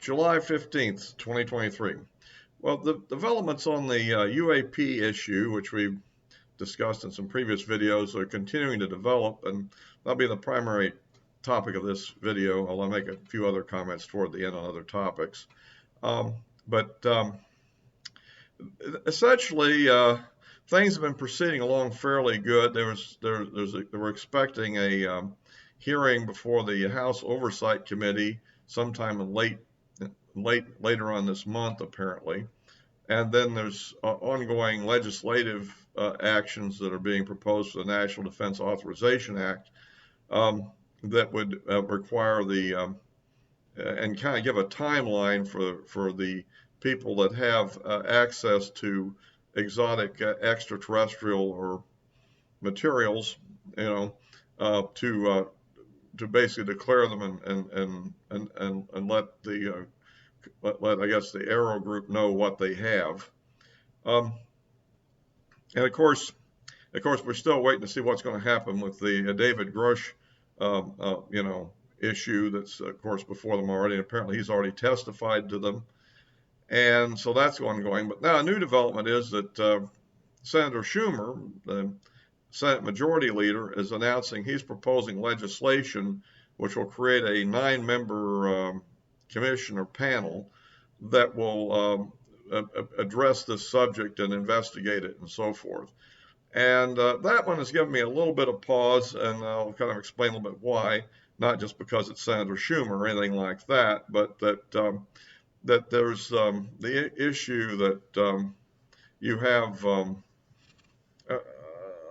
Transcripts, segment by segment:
July 15th, 2023. Well, the developments on the UAP issue, which we've discussed in some previous videos, are continuing to develop, and that'll be the primary topic of this video. I'll make a few other comments toward the end on other topics. But essentially, things have been proceeding along fairly good. We're expecting a hearing before the House Oversight Committee sometime in later on this month, apparently. And then there's ongoing legislative actions that are being proposed for the National Defense Authorization Act that would require the and kind of give a timeline for the people that have access to exotic extraterrestrial or materials, to basically declare them and let the I guess the Arrow group know what they have. And of course, we're still waiting to see what's going to happen with the David Grush, issue that's, of course, before them already. And apparently, he's already testified to them, and so that's ongoing. But now a new development is that Senator Schumer, the Senate Majority Leader, is announcing he's proposing legislation which will create a 9-member commission or panel that will address this subject and investigate it and so forth. And that one has given me a little bit of pause, and I'll kind of explain a little bit why. Not just because it's Senator Schumer or anything like that, but that there's the issue that you have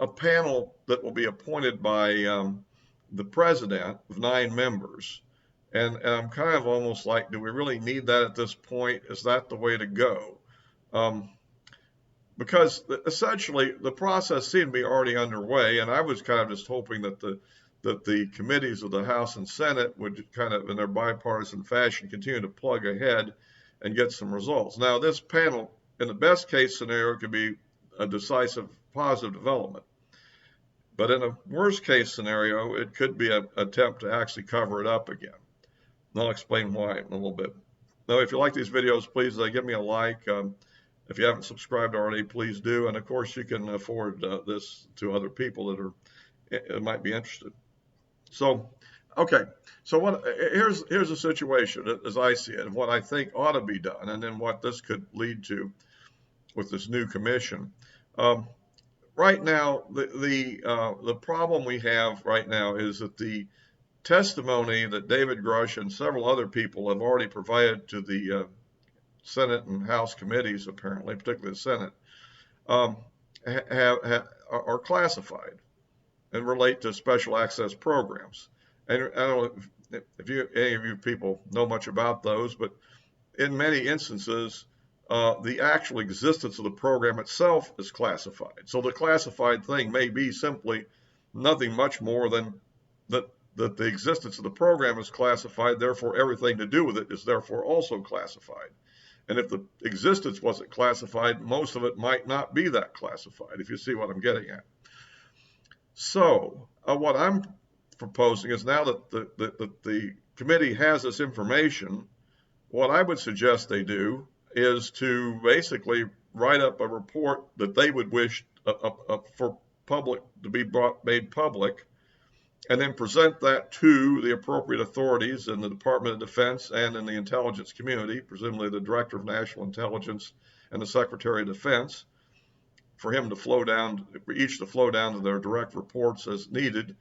a panel that will be appointed by the president of 9 members. And I'm kind of almost like, do we really need that at this point? Is that the way to go? Because essentially the process seemed to be already underway, and I was kind of just hoping that the committees of the House and Senate would kind of, in their bipartisan fashion, continue to plug ahead and get some results. Now, this panel, in the best case scenario, could be a decisive positive development. But in a worst case scenario, it could be an attempt to actually cover it up again. And I'll explain why in a little bit. Now, if you like these videos, please give me a like. If you haven't subscribed already, please do. And of course, you can forward this to other people that might be interested. So, okay. So here's the situation as I see it, and what I think ought to be done, and then what this could lead to with this new commission. Right now, the problem we have right now is that the testimony that David Grush and several other people have already provided to the Senate and House committees, apparently, particularly the Senate, are classified and relate to special access programs. And I don't know if any of you people know much about those, but in many instances, the actual existence of the program itself is classified. So the classified thing may be simply nothing much more than that the existence of the program is classified, therefore everything to do with it is therefore also classified. And if the existence wasn't classified, most of it might not be that classified, if you see what I'm getting at. So what I'm proposing is, now that the committee has this information, what I would suggest they do is to basically write up a report that they would wish for public to be made public, and then present that to the appropriate authorities in the Department of Defense and in the intelligence community, presumably the Director of National Intelligence and the Secretary of Defense, for him to flow down, for each to flow down to their direct reports as needed,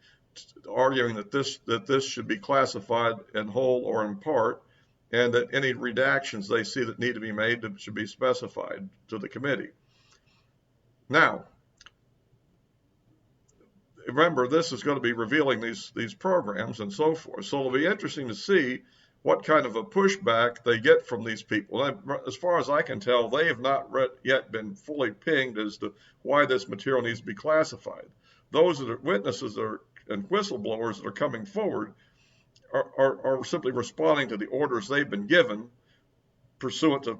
arguing that this should be classified in whole or in part, and that any redactions they see that need to be made should be specified to the committee. Now, remember, this is going to be revealing these programs and so forth. So it'll be interesting to see what kind of a pushback they get from these people. As far as I can tell, they have not yet been fully pinged as to why this material needs to be classified. Those that are witnesses and whistleblowers that are coming forward are simply responding to the orders they've been given pursuant to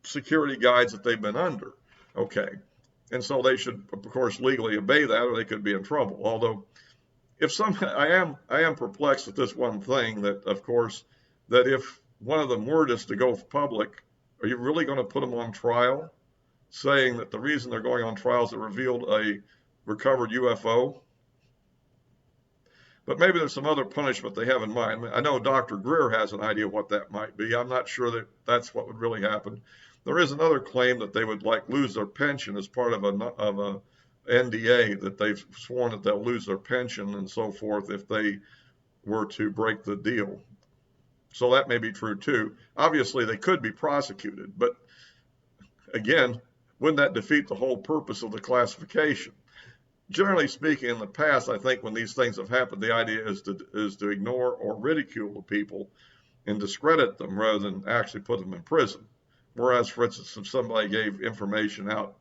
security guides that they've been under. Okay. And so they should, of course, legally obey that, or they could be in trouble. Although, I am perplexed at this one thing, that, of course, that if one of them were just to go public, are you really going to put them on trial, saying that the reason they're going on trial is it revealed a recovered UFO? But maybe there's some other punishment they have in mind. I know Dr. Greer has an idea what that might be. I'm not sure that that's what would really happen. There is another claim that they would like lose their pension as part of a NDA, that they've sworn that they'll lose their pension and so forth if they were to break the deal. So that may be true too. Obviously, they could be prosecuted, but again, wouldn't that defeat the whole purpose of the classification? Generally speaking, in the past, I think when these things have happened, the idea is to ignore or ridicule the people and discredit them rather than actually put them in prison. Whereas, for instance, if somebody gave information out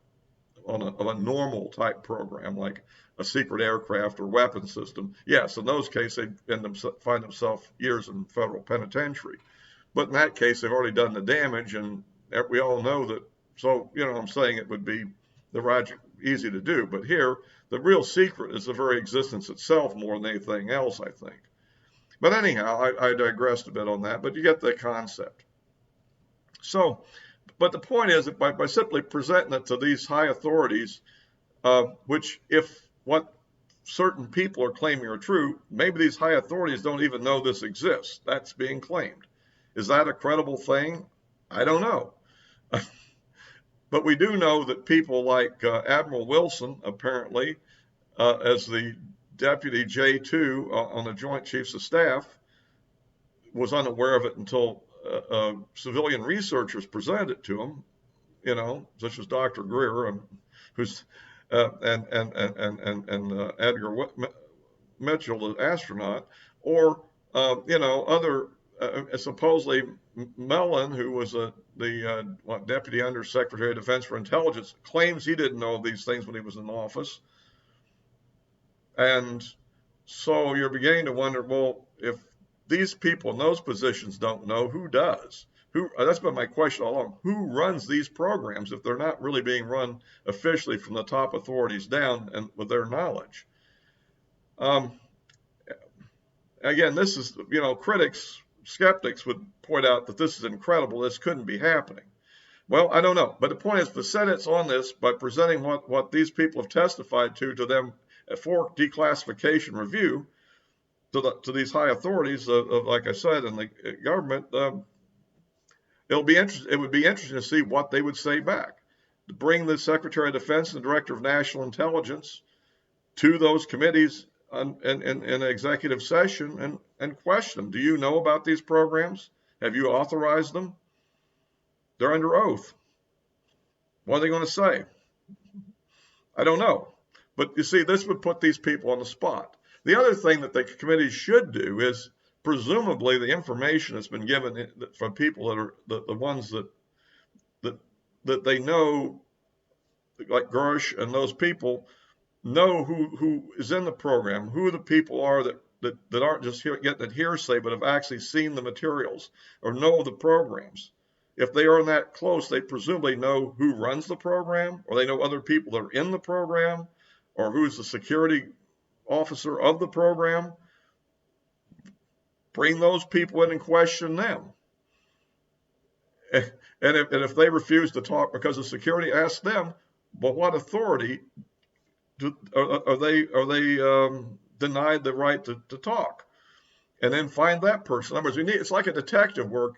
on a normal type program, like a secret aircraft or weapon system, yes, in those cases, they find themselves years in federal penitentiary. But in that case, they've already done the damage, and we all know that. So, I'm saying it would be easy to do. But here, the real secret is the very existence itself more than anything else, I think. But anyhow, I digressed a bit on that, but you get the concept. So, but the point is that by simply presenting it to these high authorities, which if what certain people are claiming are true, maybe these high authorities don't even know this exists. That's being claimed. Is that a credible thing? I don't know. But we do know that people like Admiral Wilson, apparently, as the Deputy J2 on the Joint Chiefs of Staff, was unaware of it until civilian researchers presented it to him, such as Dr. Greer, who's and Edgar Mitchell, the astronaut, or other supposedly Mellon, who was the Deputy Undersecretary of Defense for Intelligence, claims he didn't know these things when he was in office. And so you're beginning to wonder, well, if these people in those positions don't know, who does? That's been my question all along. Who runs these programs if they're not really being run officially from the top authorities down and with their knowledge? Again, this is, skeptics would point out that this is incredible. This couldn't be happening. Well, I don't know. But the point is, the Senate's on this by presenting what these people have testified to them for declassification review to these high authorities of, like I said, in the government. It would be interesting to see what they would say back. To bring the Secretary of Defense and Director of National Intelligence to those committees in executive session and question them. Do you know about these programs? Have you authorized them? They're under oath. What are they going to say? I don't know. But you see, this would put these people on the spot. The other thing that the committee should do is, presumably, the information that's been given from people that are the ones that they know, like Gersh and those people, know who is in the program, who the people are that aren't just getting it hearsay, but have actually seen the materials or know the programs. If they are that close, they presumably know who runs the program, or they know other people that are in the program, or who's the security officer of the program. Bring those people in and question them. And if they refuse to talk because of security, ask them, well, what authority are they denied the right to talk? And then find that person. In other words, it's like a detective work,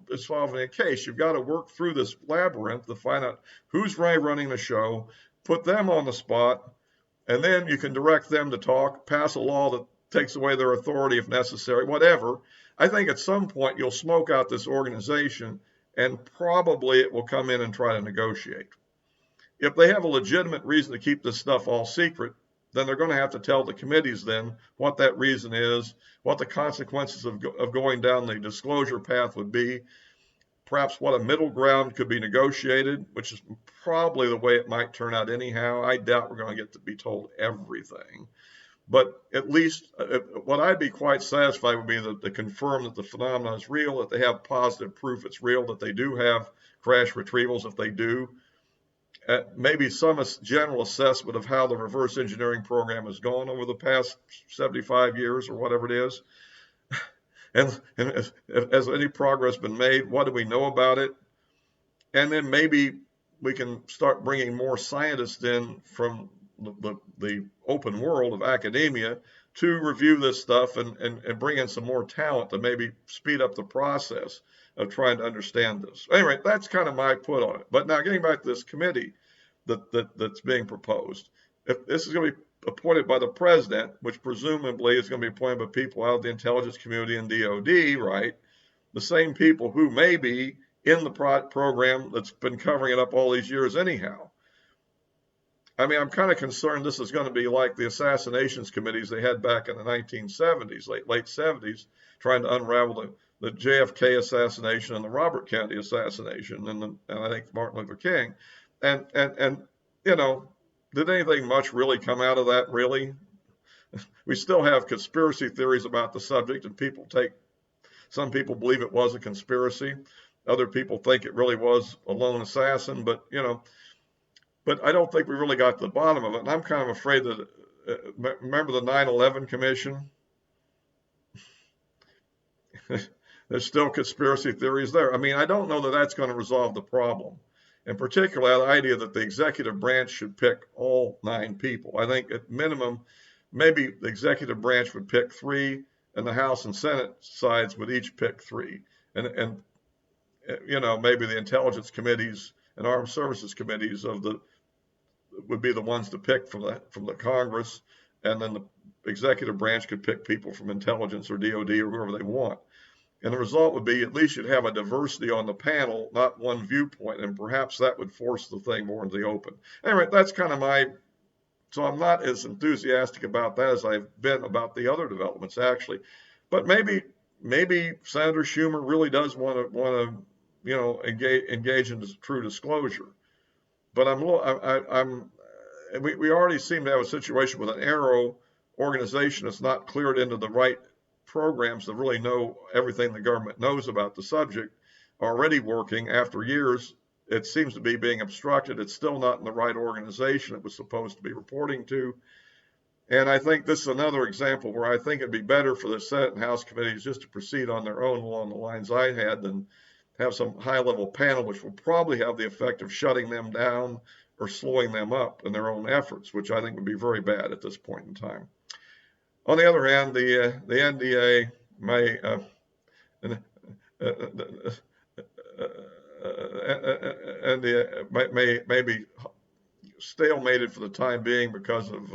it's solving a case. You've got to work through this labyrinth to find out who's running the show, put them on the spot, and then you can direct them to talk, pass a law that takes away their authority if necessary, whatever. I think at some point you'll smoke out this organization, and probably it will come in and try to negotiate. If they have a legitimate reason to keep this stuff all secret, then they're going to have to tell the committees then what that reason is, what the consequences of going down the disclosure path would be, perhaps what a middle ground could be negotiated, which is probably the way it might turn out anyhow. I doubt we're going to get to be told everything. But at least what I'd be quite satisfied would be that they confirm that the phenomenon is real, that they have positive proof it's real, that they do have crash retrievals if they do. Maybe some general assessment of how the reverse engineering program has gone over the past 75 years or whatever it is. And has any progress been made? What do we know about it? And then maybe we can start bringing more scientists in from the open world of academia to review this stuff and bring in some more talent to maybe speed up the process of trying to understand this. Anyway, that's kind of my put on it. But now getting back to this committee that's being proposed, if this is going to be appointed by the president, which presumably is going to be appointed by people out of the intelligence community and DOD, right? The same people who may be in the program that's been covering it up all these years anyhow. I mean, I'm kind of concerned this is going to be like the assassinations committees they had back in the 1970s, late 70s, trying to unravel the JFK assassination and the Robert Kennedy assassination, and I think Martin Luther King. And you know, did anything much really come out of that, really? We still have conspiracy theories about the subject, and some people believe it was a conspiracy. Other people think it really was a lone assassin, but I don't think we really got to the bottom of it. And I'm kind of afraid that, remember the 9/11 Commission? There's still conspiracy theories there. I mean, I don't know that that's going to resolve the problem. And particularly the idea that the executive branch should pick all 9 people. I think at minimum, maybe the executive branch would pick 3, and the House and Senate sides would each pick 3. And maybe the intelligence committees and armed services committees would be the ones to pick from the Congress, and then the executive branch could pick people from intelligence or DOD or whoever they want. And the result would be at least you'd have a diversity on the panel, not one viewpoint, and perhaps that would force the thing more into the open. Anyway, that's kind of so I'm not as enthusiastic about that as I've been about the other developments, actually. But maybe Senator Schumer really does want to engage in true disclosure. But we already seem to have a situation with an arrow organization that's not cleared into the right programs that really know everything the government knows about the subject, already working after years. It seems to be being obstructed. It's still not in the right organization it was supposed to be reporting to. And I think this is another example where I think it'd be better for the Senate and House committees just to proceed on their own along the lines I had than have some high-level panel, which will probably have the effect of shutting them down or slowing them up in their own efforts, which I think would be very bad at this point in time. On the other hand, the NDA may may be stalemated for the time being because of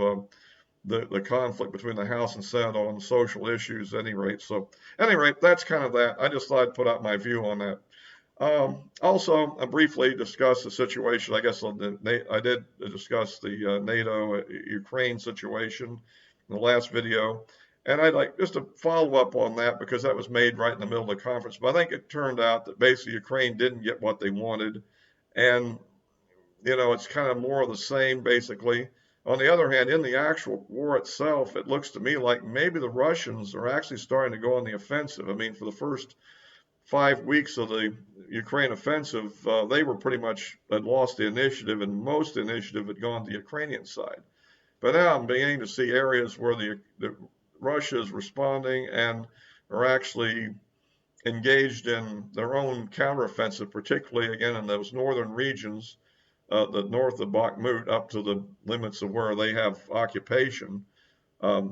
the conflict between the House and Senate on social issues, at any rate. So, at any rate, that's kind of that. I just thought I'd put out my view on that. Also, I briefly discussed the situation. I guess I did discuss the NATO Ukraine situation in the last video, and I'd like just to follow up on that because that was made right in the middle of the conference. But I think it turned out that basically Ukraine didn't get what they wanted, and it's kind of more of the same basically. On the other hand, in the actual war itself, it looks to me like maybe the Russians are actually starting to go on the offensive. I mean, for the first 5 weeks of the Ukraine offensive, they were pretty much had lost the initiative, and most of the initiative had gone to the Ukrainian side. But now I'm beginning to see areas where the Russia is responding and are actually engaged in their own counteroffensive, particularly again in those northern regions, the north of Bakhmut up to the limits of where they have occupation. They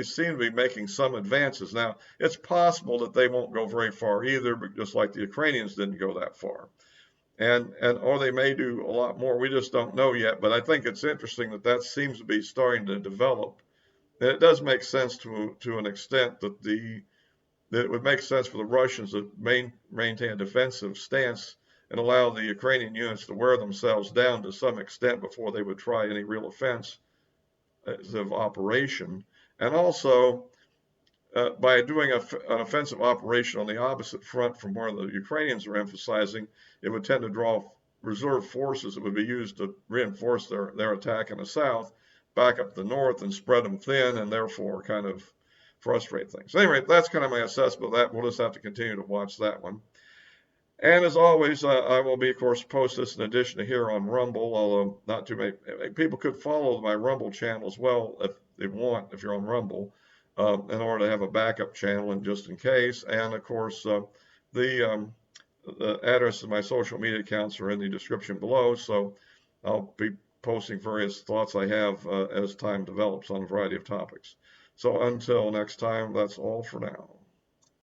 seem to be making some advances. Now, it's possible that they won't go very far either, but just like the Ukrainians didn't go that far. Or they may do a lot more. We just don't know yet. But I think it's interesting that seems to be starting to develop. And it does make sense to an extent that it would make sense for the Russians to maintain a defensive stance and allow the Ukrainian units to wear themselves down to some extent before they would try any real offensive operation. And also, by doing an offensive operation on the opposite front from where the Ukrainians are emphasizing, it would tend to draw reserve forces that would be used to reinforce their attack in the south back up the north and spread them thin, and therefore kind of frustrate things. Anyway, that's kind of my assessment of that. We'll just have to continue to watch that one. And as always, I will be, of course, post this in addition to here on Rumble, although not too many people could follow my Rumble channel as well if they want, if you're on Rumble. in order to have a backup channel and just in case. And of course, the address of my social media accounts are in the description below, so I'll be posting various thoughts I have as time develops on a variety of topics. So until next time, that's all for now.